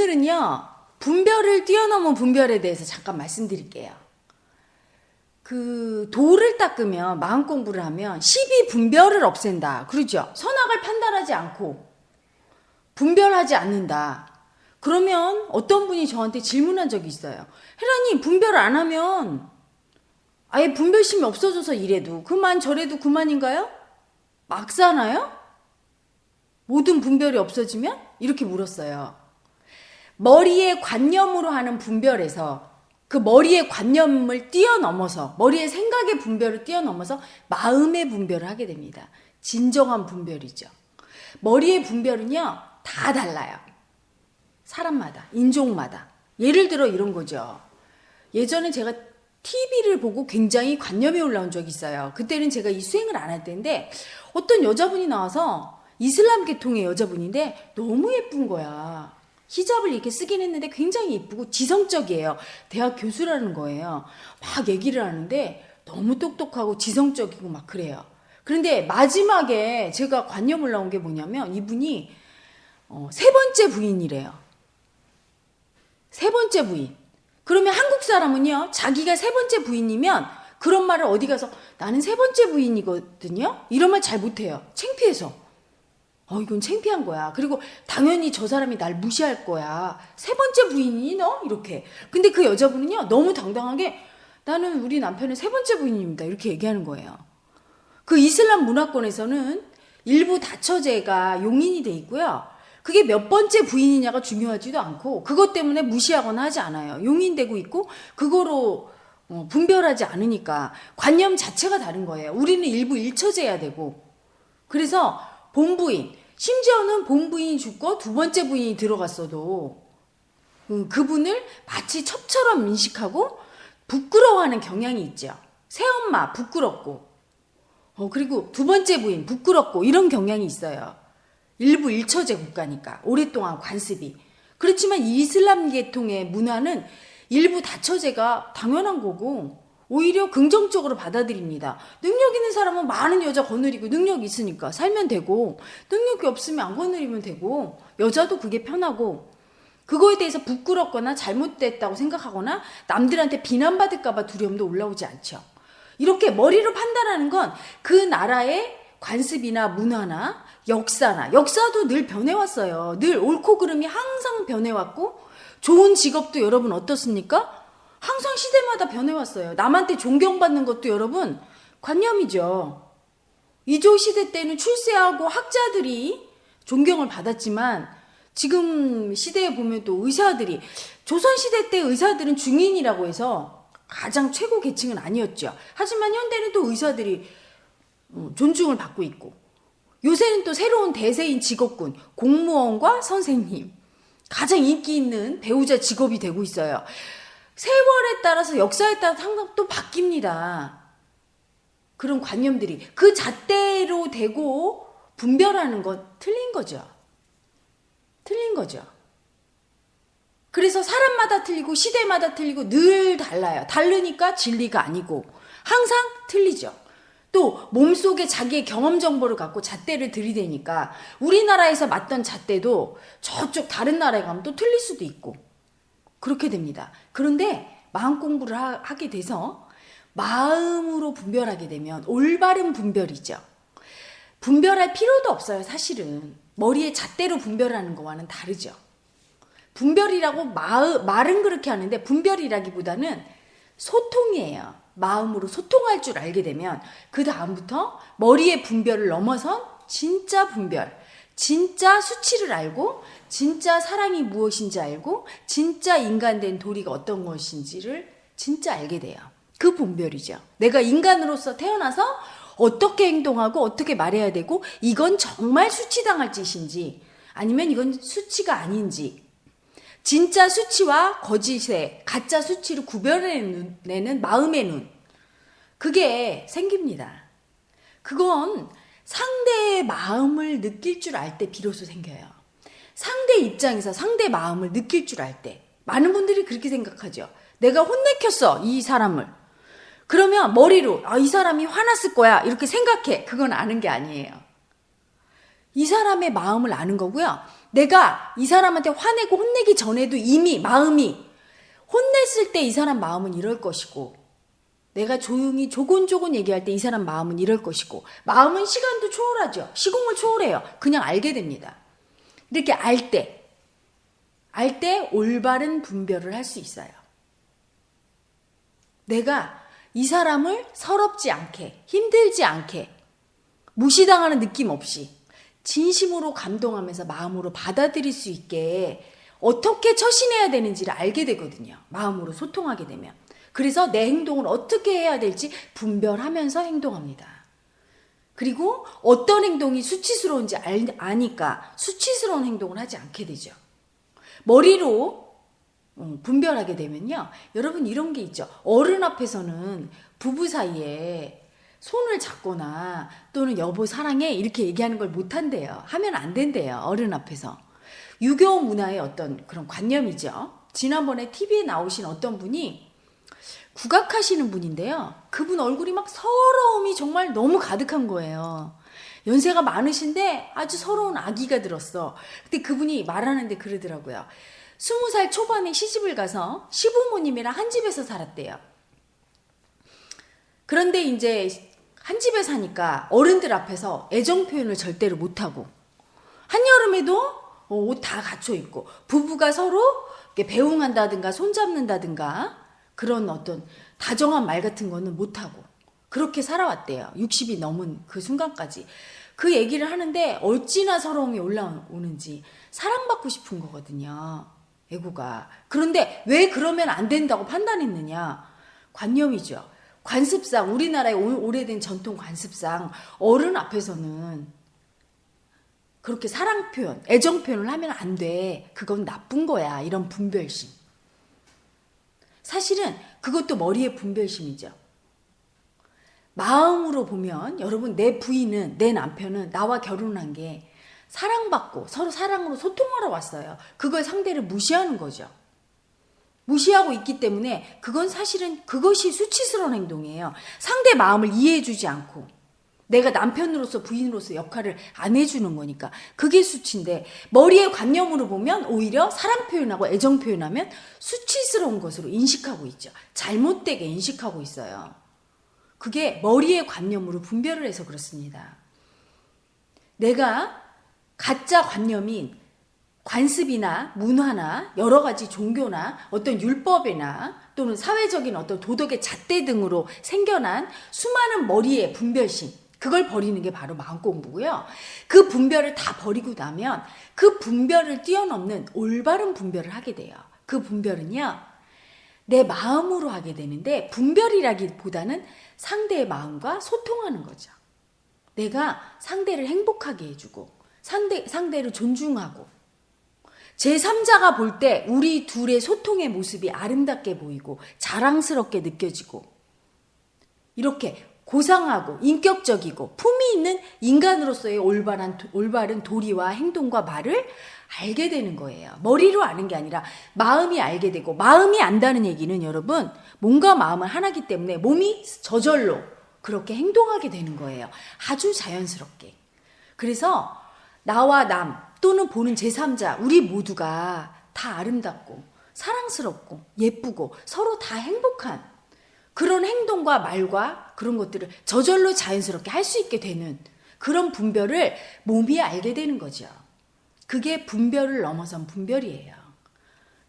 오늘은요, 분별을 뛰어넘은 분별에 대해서 잠깐 말씀드릴게요. 도를 닦으면, 마음 공부를 하면 12분별을 없앤다. 그러죠? 선악을 판단하지 않고 분별하지 않는다. 그러면 어떤 분이 저한테 질문한 적이 있어요. 혜라님, 분별을 안 하면 아예 분별심이 없어져서 이래도 그만 저래도 그만인가요? 막 사나요? 모든 분별이 없어지면? 이렇게 물었어요. 머리의 관념으로 하는 분별에서 그 머리의 관념을 뛰어넘어서 머리의 생각의 분별을 뛰어넘어서 마음의 분별을 하게 됩니다. 진정한 분별이죠. 머리의 분별은요 다 달라요. 사람마다, 인종마다. 예를 들어 이런 거죠. 예전에 제가 TV를 보고 굉장히 관념이 올라온 적이 있어요. 그때는 제가 이 수행을 안 할 때인데 어떤 여자분이 나와서 이슬람 계통의 여자분인데 너무 예쁜 거야. 히잡을 이렇게 쓰긴 했는데 굉장히 예쁘고 지성적이에요. 대학 교수라는 거예요. 막 얘기를 하는데 너무 똑똑하고 지성적이고 막 그래요. 그런데 마지막에 제가 관념 올라온 게 뭐냐면 이분이 세 번째 부인이래요. 세 번째 부인. 그러면 한국 사람은요, 자기가 세 번째 부인이면 그런 말을 어디 가서 나는 세 번째 부인이거든요? 이런 말 잘 못해요. 창피해서. 이건 창피한 거야. 그리고 당연히 저 사람이 날 무시할 거야. 세 번째 부인이니 너? 이렇게. 근데 그 여자분은요, 너무 당당하게 나는 우리 남편의 세 번째 부인입니다. 이렇게 얘기하는 거예요. 그 이슬람 문화권에서는 일부 다처제가 용인이 돼 있고요. 그게 몇 번째 부인이냐가 중요하지도 않고 그것 때문에 무시하거나 하지 않아요. 용인되고 있고 그거로 분별하지 않으니까 관념 자체가 다른 거예요. 우리는 일부 일처제야 되고. 그래서 본부인, 심지어는 본부인이 죽고 두 번째 부인이 들어갔어도 그분을 마치 첩처럼 인식하고 부끄러워하는 경향이 있죠. 새엄마 부끄럽고 그리고 두 번째 부인 부끄럽고 이런 경향이 있어요. 일부 일처제 국가니까 오랫동안 관습이. 그렇지만 이슬람 계통의 문화는 일부 다처제가 당연한 거고 오히려 긍정적으로 받아들입니다. 능력 있는 사람은 많은 여자 거느리고 능력이 있으니까 살면 되고 능력이 없으면 안 거느리면 되고 여자도 그게 편하고 그거에 대해서 부끄럽거나 잘못됐다고 생각하거나 남들한테 비난받을까 봐 두려움도 올라오지 않죠. 이렇게 머리로 판단하는 건 그 나라의 관습이나 문화나 역사도 늘 변해왔어요. 늘 옳고 그름이 항상 변해왔고 좋은 직업도 여러분 어떻습니까? 항상 시대마다 변해왔어요. 남한테 존경받는 것도 여러분 관념이죠. 이조 시대 때는 출세하고 학자들이 존경을 받았지만 지금 시대에 보면 또 의사들이 조선시대 때 의사들은 중인이라고 해서 가장 최고 계층은 아니었죠. 하지만 현대는 또 의사들이 존중을 받고 있고 요새는 또 새로운 대세인 직업군 공무원과 선생님 가장 인기 있는 배우자 직업이 되고 있어요. 세월에 따라서 역사에 따라서 항상 또 바뀝니다. 그런 관념들이 그 잣대로 되고 분별하는 건 틀린 거죠. 틀린 거죠. 그래서 사람마다 틀리고 시대마다 틀리고 늘 달라요. 다르니까 진리가 아니고 항상 틀리죠. 또 몸속에 자기의 경험 정보를 갖고 잣대를 들이대니까 우리나라에서 맞던 잣대도 저쪽 다른 나라에 가면 또 틀릴 수도 있고 그렇게 됩니다. 그런데 마음 공부를 하게 돼서 마음으로 분별하게 되면 올바른 분별이죠. 분별할 필요도 없어요. 사실은 머리에 잣대로 분별하는 거와는 다르죠. 분별이라고 말은 그렇게 하는데 분별이라기보다는 소통이에요. 마음으로 소통할 줄 알게 되면 그 다음부터 머리의 분별을 넘어선 진짜 분별, 진짜 수치를 알고 진짜 사랑이 무엇인지 알고 진짜 인간된 도리가 어떤 것인지를 진짜 알게 돼요. 그 분별이죠. 내가 인간으로서 태어나서 어떻게 행동하고 어떻게 말해야 되고 이건 정말 수치당할 짓인지 아니면 이건 수치가 아닌지 진짜 수치와 거짓의 가짜 수치를 구별해내는 마음의 눈 그게 생깁니다. 그건 상대의 마음을 느낄 줄 알 때 비로소 생겨요. 상대 입장에서 상대 마음을 느낄 줄 알 때 많은 분들이 그렇게 생각하죠. 내가 혼내켰어 이 사람을. 그러면 머리로 이 사람이 화났을 거야 이렇게 생각해. 그건 아는 게 아니에요. 이 사람의 마음을 아는 거고요. 내가 이 사람한테 화내고 혼내기 전에도 이미 마음이 혼냈을 때 이 사람 마음은 이럴 것이고, 내가 조용히 조곤조곤 얘기할 때 이 사람 마음은 이럴 것이고, 마음은 시간도 초월하죠. 시공을 초월해요. 그냥 알게 됩니다. 이렇게 알 때 올바른 분별을 할 수 있어요. 내가 이 사람을 서럽지 않게, 힘들지 않게, 무시당하는 느낌 없이 진심으로 감동하면서 마음으로 받아들일 수 있게 어떻게 처신해야 되는지를 알게 되거든요. 마음으로 소통하게 되면. 그래서 내 행동을 어떻게 해야 될지 분별하면서 행동합니다. 그리고 어떤 행동이 수치스러운지 아니까 수치스러운 행동을 하지 않게 되죠. 머리로 분별하게 되면요. 여러분 이런 게 있죠. 어른 앞에서는 부부 사이에 손을 잡거나 또는 여보 사랑해 이렇게 얘기하는 걸 못한대요. 하면 안 된대요. 어른 앞에서. 유교 문화의 어떤 그런 관념이죠. 지난번에 TV에 나오신 어떤 분이 국악하시는 분인데요. 그분 얼굴이 막 서러움이 정말 너무 가득한 거예요. 연세가 많으신데 아주 서러운 아기가 들었어. 근데 그분이 말하는데 그러더라고요. 20살 초반에 시집을 가서 시부모님이랑 한 집에서 살았대요. 그런데 이제 한 집에 사니까 어른들 앞에서 애정 표현을 절대로 못하고, 한여름에도 옷 다 갖춰 입고, 부부가 서로 배웅한다든가 손잡는다든가 그런 어떤 다정한 말 같은 거는 못하고 그렇게 살아왔대요. 60이 넘은 그 순간까지. 그 얘기를 하는데 어찌나 서러움이 올라오는지. 사랑받고 싶은 거거든요. 애고가. 그런데 왜 그러면 안 된다고 판단했느냐. 관념이죠. 관습상, 우리나라의 오래된 전통 관습상 어른 앞에서는 그렇게 사랑 표현, 애정 표현을 하면 안 돼. 그건 나쁜 거야. 이런 분별심. 사실은 그것도 머리의 분별심이죠. 마음으로 보면 여러분 내 부인은, 내 남편은 나와 결혼한 게 사랑받고 서로 사랑으로 소통하러 왔어요. 그걸 상대를 무시하는 거죠. 무시하고 있기 때문에 그건 사실은 그것이 수치스러운 행동이에요. 상대 마음을 이해해주지 않고 내가 남편으로서 부인으로서 역할을 안 해주는 거니까 그게 수치인데, 머리의 관념으로 보면 오히려 사랑 표현하고 애정 표현하면 수치스러운 것으로 인식하고 있죠. 잘못되게 인식하고 있어요. 그게 머리의 관념으로 분별을 해서 그렇습니다. 내가 가짜 관념인 관습이나 문화나 여러 가지 종교나 어떤 율법이나 또는 사회적인 어떤 도덕의 잣대 등으로 생겨난 수많은 머리의 분별심, 그걸 버리는 게 바로 마음 공부고요. 그 분별을 다 버리고 나면 그 분별을 뛰어넘는 올바른 분별을 하게 돼요. 그 분별은요, 내 마음으로 하게 되는데, 분별이라기보다는 상대의 마음과 소통하는 거죠. 내가 상대를 행복하게 해주고 상대를 존중하고, 제3자가 볼 때 우리 둘의 소통의 모습이 아름답게 보이고 자랑스럽게 느껴지고, 이렇게 고상하고 인격적이고 품위 있는 인간으로서의 올바른 도리와 행동과 말을 알게 되는 거예요. 머리로 아는 게 아니라 마음이 알게 되고, 마음이 안다는 얘기는 여러분 몸과 마음은 하나이기 때문에 몸이 저절로 그렇게 행동하게 되는 거예요. 아주 자연스럽게. 그래서 나와 남 또는 보는 제3자 우리 모두가 다 아름답고 사랑스럽고 예쁘고 서로 다 행복한 그런 행동과 말과 그런 것들을 저절로 자연스럽게 할 수 있게 되는 그런 분별을 몸이 알게 되는 거죠. 그게 분별을 넘어선 분별이에요.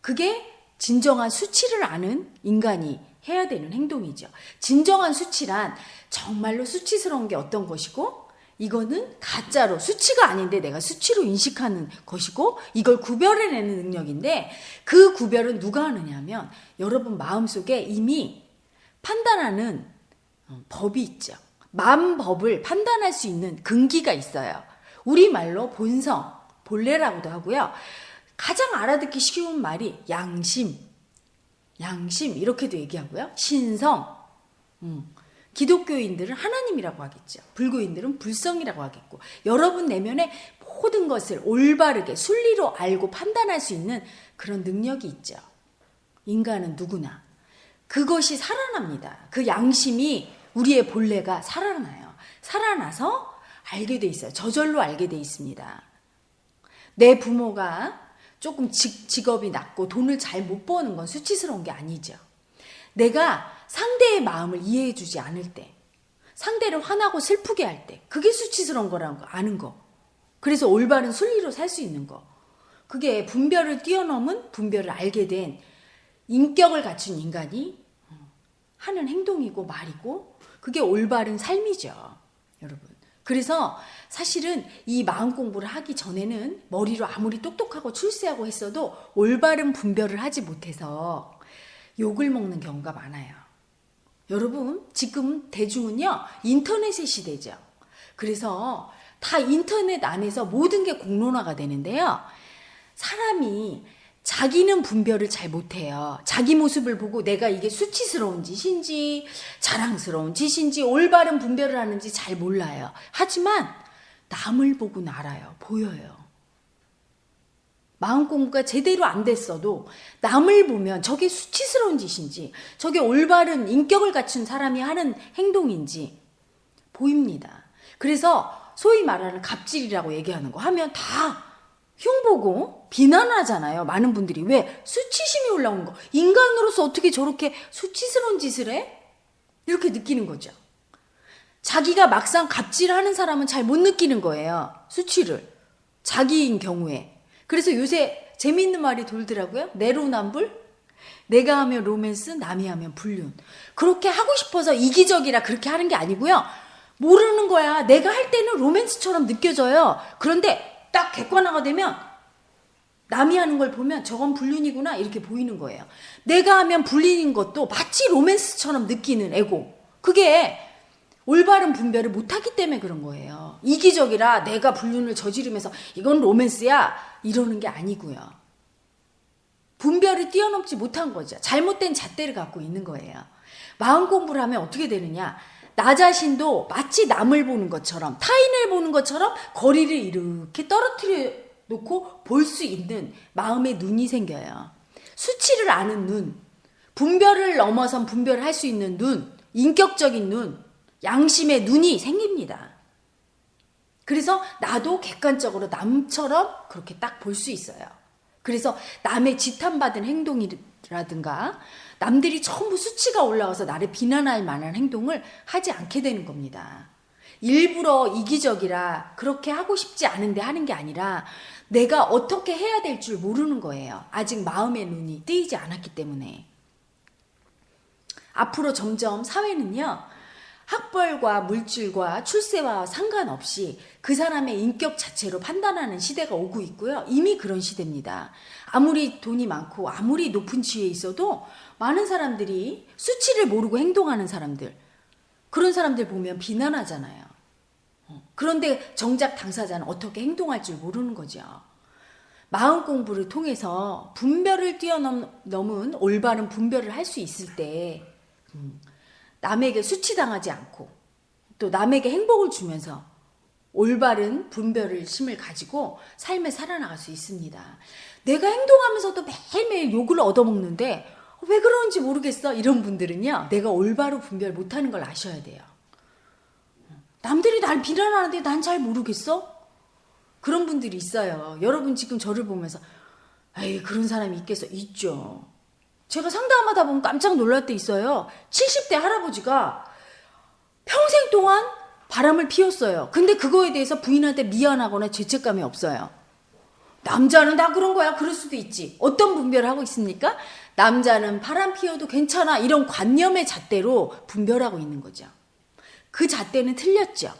그게 진정한 수치를 아는 인간이 해야 되는 행동이죠. 진정한 수치란 정말로 수치스러운 게 어떤 것이고, 이거는 가짜로 수치가 아닌데 내가 수치로 인식하는 것이고, 이걸 구별해내는 능력인데, 그 구별은 누가 하느냐면 여러분 마음속에 이미 판단하는 법이 있죠. 마음법을 판단할 수 있는 근기가 있어요. 우리말로 본성, 본래라고도 하고요. 가장 알아듣기 쉬운 말이 양심 이렇게도 얘기하고요. 신성, 기독교인들은 하나님이라고 하겠죠. 불교인들은 불성이라고 하겠고, 여러분 내면의 모든 것을 올바르게 순리로 알고 판단할 수 있는 그런 능력이 있죠. 인간은 누구나. 그것이 살아납니다. 그 양심이 우리의 본래가 살아나요. 살아나서 알게 돼 있어요. 저절로 알게 돼 있습니다. 내 부모가 조금 직업이 낮고 돈을 잘 못 버는 건 수치스러운 게 아니죠. 내가 상대의 마음을 이해해주지 않을 때, 상대를 화나고 슬프게 할 때, 그게 수치스러운 거라는 거 아는 거. 그래서 올바른 순리로 살 수 있는 거. 그게 분별을 뛰어넘은, 분별을 알게 된 인격을 갖춘 인간이 하는 행동이고 말이고, 그게 올바른 삶이죠, 여러분. 그래서 사실은 이 마음 공부를 하기 전에는 머리로 아무리 똑똑하고 출세하고 했어도 올바른 분별을 하지 못해서 욕을 먹는 경우가 많아요. 여러분, 지금 대중은요, 인터넷의 시대죠. 그래서 다 인터넷 안에서 모든 게 공론화가 되는데요. 사람이 자기는 분별을 잘 못해요. 자기 모습을 보고 내가 이게 수치스러운 짓인지 자랑스러운 짓인지 올바른 분별을 하는지 잘 몰라요. 하지만 남을 보고는 알아요. 보여요. 마음 공부가 제대로 안 됐어도 남을 보면 저게 수치스러운 짓인지 저게 올바른 인격을 갖춘 사람이 하는 행동인지 보입니다. 그래서 소위 말하는 갑질이라고 얘기하는 거 하면 다 흉보고 비난하잖아요. 많은 분들이. 왜? 수치심이 올라오는 거. 인간으로서 어떻게 저렇게 수치스러운 짓을 해? 이렇게 느끼는 거죠. 자기가 막상 갑질하는 사람은 잘 못 느끼는 거예요. 수치를. 자기인 경우에. 그래서 요새 재미있는 말이 돌더라고요. 내로남불? 내가 하면 로맨스, 남이 하면 불륜. 그렇게 하고 싶어서 이기적이라 그렇게 하는 게 아니고요. 모르는 거야. 내가 할 때는 로맨스처럼 느껴져요. 그런데 딱 객관화가 되면 남이 하는 걸 보면 저건 불륜이구나 이렇게 보이는 거예요. 내가 하면 불륜인 것도 마치 로맨스처럼 느끼는 에고. 그게 올바른 분별을 못하기 때문에 그런 거예요. 이기적이라 내가 불륜을 저지르면서 이건 로맨스야 이러는 게 아니고요. 분별을 뛰어넘지 못한 거죠. 잘못된 잣대를 갖고 있는 거예요. 마음 공부를 하면 어떻게 되느냐. 나 자신도 마치 남을 보는 것처럼 타인을 보는 것처럼 거리를 이렇게 떨어뜨려 놓고 볼 수 있는 마음의 눈이 생겨요. 수치를 아는 눈, 분별을 넘어선 분별을 할 수 있는 눈, 인격적인 눈, 양심의 눈이 생깁니다. 그래서 나도 객관적으로 남처럼 그렇게 딱 볼 수 있어요. 그래서 남의 지탄받은 행동이라든가 남들이 전부 수치가 올라와서 나를 비난할 만한 행동을 하지 않게 되는 겁니다. 일부러 이기적이라 그렇게 하고 싶지 않은데 하는 게 아니라 내가 어떻게 해야 될 줄 모르는 거예요. 아직 마음의 눈이 뜨이지 않았기 때문에. 앞으로 점점 사회는요. 학벌과 물질과 출세와 상관없이 그 사람의 인격 자체로 판단하는 시대가 오고 있고요. 이미 그런 시대입니다. 아무리 돈이 많고 아무리 높은 지위에 있어도 많은 사람들이 수치를 모르고 행동하는 사람들, 그런 사람들 보면 비난하잖아요. 그런데 정작 당사자는 어떻게 행동할 줄 모르는 거죠. 마음 공부를 통해서 분별을 뛰어넘은 올바른 분별을 할 수 있을 때 남에게 수치당하지 않고 또 남에게 행복을 주면서 올바른 분별을 심을 가지고 삶에 살아나갈 수 있습니다. 내가 행동하면서도 매일매일 욕을 얻어먹는데 왜 그러는지 모르겠어 이런 분들은요. 내가 올바로 분별 못하는 걸 아셔야 돼요. 남들이 날 비난하는데 난 잘 모르겠어? 그런 분들이 있어요. 여러분 지금 저를 보면서 에이 그런 사람이 있겠어? 있죠. 제가 상담하다 보면 깜짝 놀랄 때 있어요. 70대 할아버지가 평생 동안 바람을 피웠어요. 근데 그거에 대해서 부인한테 미안하거나 죄책감이 없어요. 남자는 다 그런 거야. 그럴 수도 있지. 어떤 분별을 하고 있습니까? 남자는 바람 피워도 괜찮아. 이런 관념의 잣대로 분별하고 있는 거죠. 그 잣대는 틀렸죠.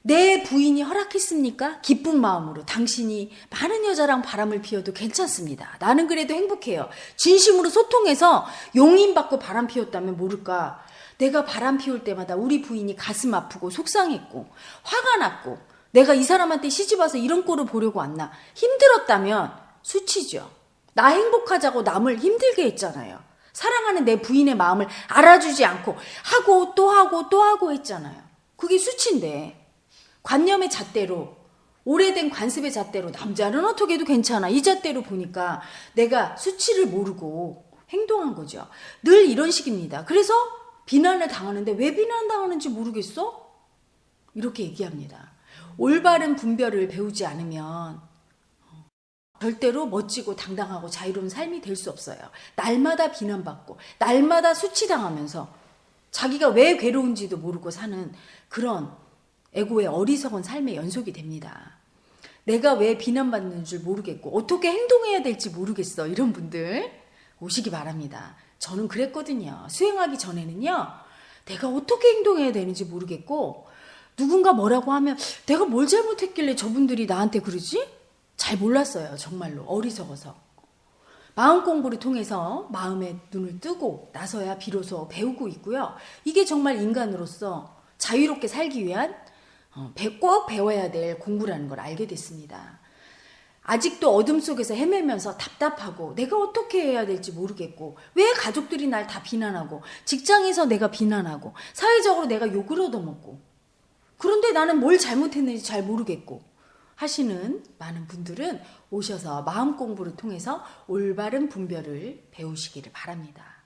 내 부인이 허락했습니까? 기쁜 마음으로 당신이 많은 여자랑 바람을 피워도 괜찮습니다. 나는 그래도 행복해요. 진심으로 소통해서 용인받고 바람 피웠다면 모를까. 내가 바람 피울 때마다 우리 부인이 가슴 아프고 속상했고 화가 났고 내가 이 사람한테 시집와서 이런 꼴을 보려고 왔나. 힘들었다면 수치죠. 나 행복하자고 남을 힘들게 했잖아요. 사랑하는 내 부인의 마음을 알아주지 않고 하고 또 하고 또 하고 했잖아요. 그게 수치인데 관념의 잣대로 오래된 관습의 잣대로 남자는 어떻게 해도 괜찮아 이 잣대로 보니까 내가 수치를 모르고 행동한 거죠. 늘 이런 식입니다. 그래서 비난을 당하는데 왜 비난당하는지 모르겠어? 이렇게 얘기합니다. 올바른 분별을 배우지 않으면 절대로 멋지고 당당하고 자유로운 삶이 될 수 없어요. 날마다 비난받고 날마다 수치당하면서 자기가 왜 괴로운지도 모르고 사는 그런 에고의 어리석은 삶의 연속이 됩니다. 내가 왜 비난받는 줄 모르겠고 어떻게 행동해야 될지 모르겠어. 이런 분들 오시기 바랍니다. 저는 그랬거든요. 수행하기 전에는요. 내가 어떻게 행동해야 되는지 모르겠고 누군가 뭐라고 하면 내가 뭘 잘못했길래 저분들이 나한테 그러지? 잘 몰랐어요. 정말로 어리석어서. 마음 공부를 통해서 마음의 눈을 뜨고 나서야 비로소 배우고 있고요. 이게 정말 인간으로서 자유롭게 살기 위한 꼭 배워야 될 공부라는 걸 알게 됐습니다. 아직도 어둠 속에서 헤매면서 답답하고 내가 어떻게 해야 될지 모르겠고 왜 가족들이 날 다 비난하고 직장에서 내가 비난하고 사회적으로 내가 욕을 얻어먹고 그런데 나는 뭘 잘못했는지 잘 모르겠고 하시는 많은 분들은 오셔서 마음 공부를 통해서 올바른 분별을 배우시기를 바랍니다.